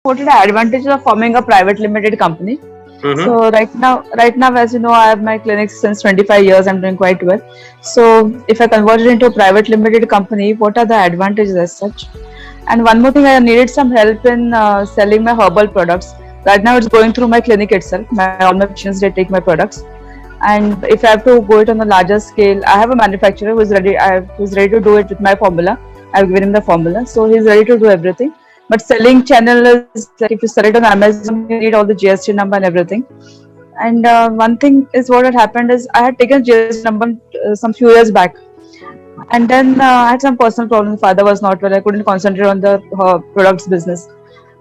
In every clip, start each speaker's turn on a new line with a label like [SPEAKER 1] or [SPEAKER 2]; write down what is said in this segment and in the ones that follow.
[SPEAKER 1] what are the advantages of forming a private limited company?
[SPEAKER 2] Mm-hmm.
[SPEAKER 1] So right now, as you know, I have my clinics since 25 years. I'm doing quite well. So if I convert it into a private limited company, what are the advantages as such? And one more thing, I needed some help in selling my herbal products. Right now, it's going through my clinic itself. All my patients, they take my products. And if I have to go it on a larger scale, I have a manufacturer who's ready to do it with my formula. I've given him the formula, so he's ready to do everything. But selling channel is like if you sell it on Amazon, you need all the GST number and everything. And one thing is what had happened is I had taken GST number some few years back, and then I had some personal problems. Father was not well. I couldn't concentrate on the products business.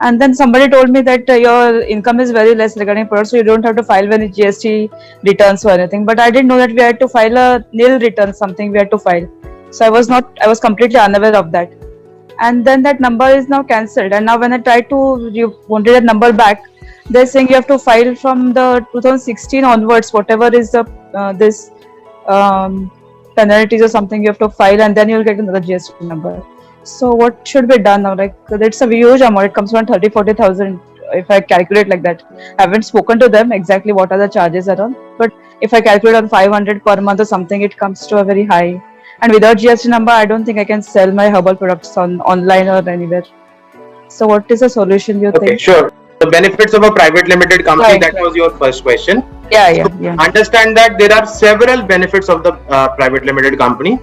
[SPEAKER 1] And then somebody told me that your income is very less regarding products, so you don't have to file any GST returns or anything. But I didn't know that we had to file a nil return, something we had to file. So I was completely unaware of that. And then that number is now cancelled. And now when I try to wanted that number back, they're saying you have to file from the 2016 onwards, whatever is the this penalties or something you have to file, and then you'll get another GST number. So what should be done now? Like it's a huge amount. It comes around 30,000-40,000 if I calculate like that. I haven't spoken to them exactly what are the charges are on, but if I calculate on 500 per month or something, it comes to a very high. And without GST number, I don't think I can sell my herbal products on online or anywhere. So what is the solution you
[SPEAKER 2] Okay,
[SPEAKER 1] think?
[SPEAKER 2] sure. The benefits of a private limited company,
[SPEAKER 1] Right,
[SPEAKER 2] that was your first question.
[SPEAKER 1] Yeah.
[SPEAKER 2] Understand that there are several benefits of the private limited company.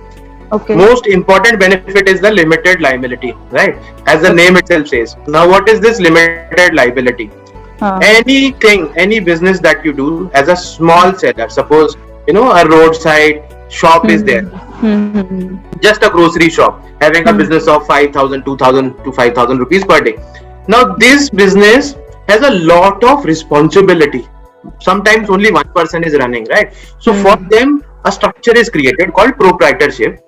[SPEAKER 1] Okay.
[SPEAKER 2] Most important benefit is the limited liability, right? As the name itself says. Now, what is this limited liability? Any business that you do as a small seller, suppose, a roadside shop is there, just a grocery shop, having a business of 5,000, 2,000 to 5,000 rupees per day. Now, this business has a lot of responsibility. Sometimes only one person is running, right? So for them, a structure is created called proprietorship,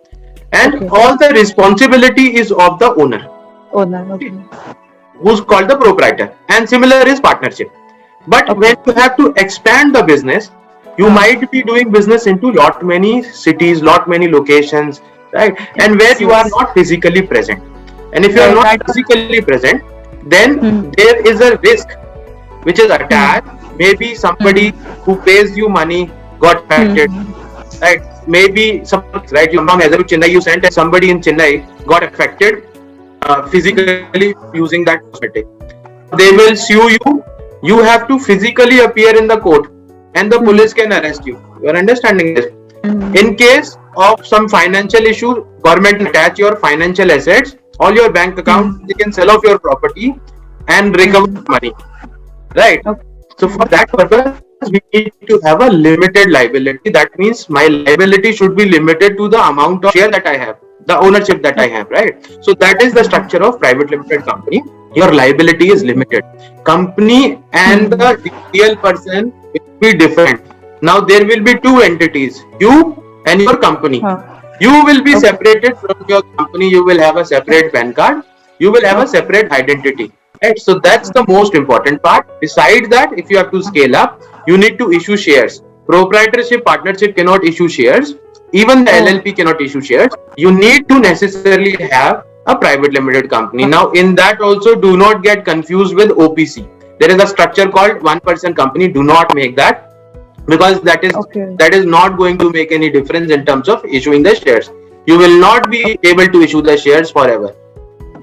[SPEAKER 2] and all the responsibility is of the owner,
[SPEAKER 1] Okay.
[SPEAKER 2] who's called the proprietor. And similar is partnership. But when you have to expand the business, you might be doing business into lot many cities, lot many locations, right? And where you are not physically present. And if you are not physically present, then there is a risk which is attached. Maybe somebody who pays you money got affected, right? Maybe right, you from Hyderabad to Chennai, you sent and somebody in Chennai got affected physically using that cosmetic. They will sue you. You have to physically appear in the court, and the police can arrest you. You are understanding this? In case of some financial issue, government can attach your financial assets, all your bank accounts, they can sell off your property and recover money, right? So for that purpose, we need to have a limited liability. That means my liability should be limited to the amount of share that I have, the ownership that I have, right? So that is the structure of private limited company. Your liability is limited. Company and the real person will be different. Now there will be two entities, you and your company. You will be separated from your company. You will have a separate PAN card. You will have a separate identity. Right? So that's the most important part. Besides that, if you have to scale up, you need to issue shares. Proprietorship, partnership cannot issue shares. Even the LLP cannot issue shares. You need to necessarily have a private limited company. Now, in that also, do not get confused with OPC. There is a structure called one-person company. Do not make that, because that is not going to make any difference in terms of issuing the shares. You will not be able to issue the shares forever.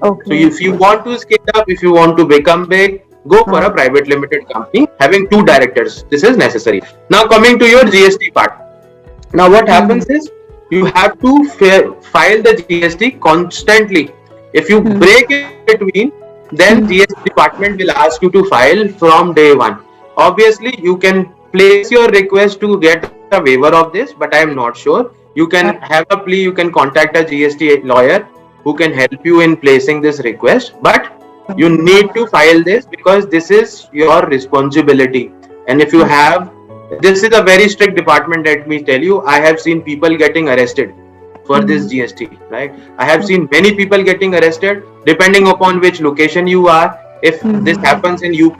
[SPEAKER 2] So if you want to scale up, if you want to become big, go for a private limited company having two directors. This is necessary. Now coming to your GST part. Now what happens is you have to file the GST constantly. If you break in between, then GST department will ask you to file from day one. Obviously, you can place your request to get a waiver of this, but I am not sure. You can have a plea, you can contact a GST lawyer who can help you in placing this request, but you need to file this because this is your responsibility. And if you have, this is a very strict department, let me tell you. I have seen people getting arrested for this GST, right? I have seen many people getting arrested depending upon which location you are. If this happens in UP,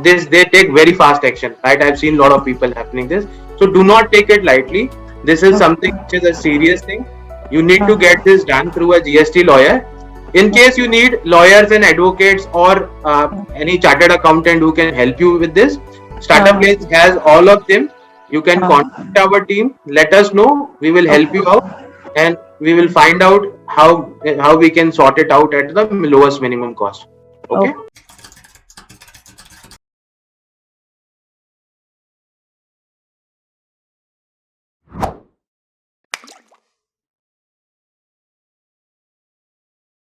[SPEAKER 2] they take very fast action, right? I've seen a lot of people happening this. So do not take it lightly. This is something which is a serious thing. You need to get this done through a GST lawyer. In case you need lawyers and advocates or any chartered accountant who can help you with this, Startup Place has all of them. You can contact our team, let us know, we will help you out, and we will find out how we can sort it out at the lowest minimum cost. Okay.